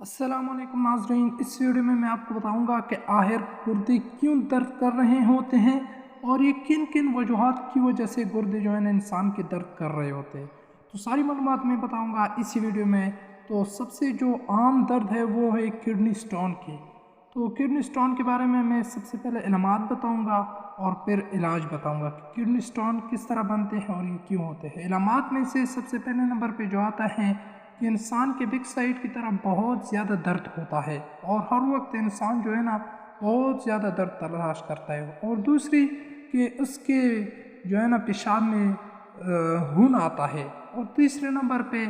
अस्सलाम वालेकुम नाज़रीन। इस वीडियो में मैं आपको बताऊंगा कि आखिर गुर्दे क्यों दर्द कर रहे होते हैं और ये किन किन वजूहात की वजह से गुर्दे जो है ना इंसान के दर्द कर रहे होते हैं। तो सारी मालूमात मैं बताऊंगा इसी वीडियो में। तो सबसे जो आम दर्द है वो है किडनी स्टोन की। तो किडनी स्टोन के बारे में मैं सबसे पहले इलामात बताऊँगा और फिर इलाज बताऊँगा कि किडनी स्टोन किस तरह बनते हैं और ये क्यों होते हैं। इलामात में से सबसे पहले नंबर पर जो आता है कि इंसान के बैक साइड की तरफ बहुत ज़्यादा दर्द होता है और हर वक्त इंसान जो है ना बहुत ज़्यादा दर्द तलाश करता है। और दूसरी कि उसके जो है ना पेशाब में खून आता है। और तीसरे नंबर पे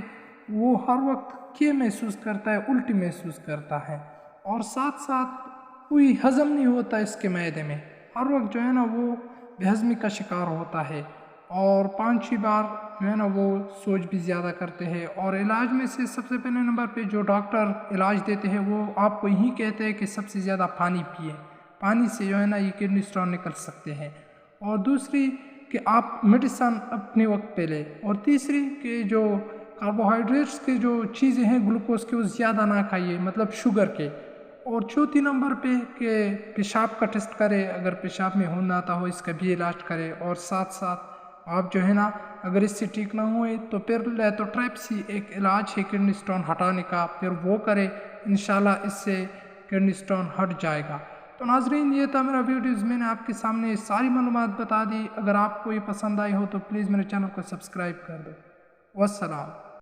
वो हर वक्त खे महसूस करता है, उल्टी महसूस करता है और साथ साथ कोई हज़म नहीं होता इसके मैदे में। हर वक्त जो है ना वो बेहज़मी का शिकार होता है और 5-6 बार जो है ना वो सोच भी ज़्यादा करते हैं। और इलाज में से सबसे पहले नंबर पे जो डॉक्टर इलाज देते हैं वो आपको यही कहते हैं कि सबसे ज़्यादा पानी पिए, पानी से जो है ना ये किडनी स्टोन निकल सकते हैं। और दूसरी कि आप मेडिसन अपने वक्त पे लें। और तीसरी कि जो कार्बोहाइड्रेट्स के जो चीज़ें हैं ग्लूकोज के वो ज़्यादा ना खाइए, मतलब शुगर के। और चौथी नंबर पे कि पेशाब का टेस्ट करें, अगर पेशाब में खून आता हो इसका भी इलाज करें। और साथ साथ आप जो है ना अगर इससे ठीक ना हुए तो फिर लिथोट्रिप्सी एक इलाज है किडनी स्टोन हटाने का, फिर वो करें, इंशाल्लाह इससे किडनी स्टोन हट जाएगा। तो नाजरीन ये था मेरा वीडियोज़, मैंने आपके सामने सारी मालूमात बता दी। अगर आपको ये पसंद आई हो तो प्लीज़ मेरे चैनल को सब्सक्राइब कर दो। वस्सलाम।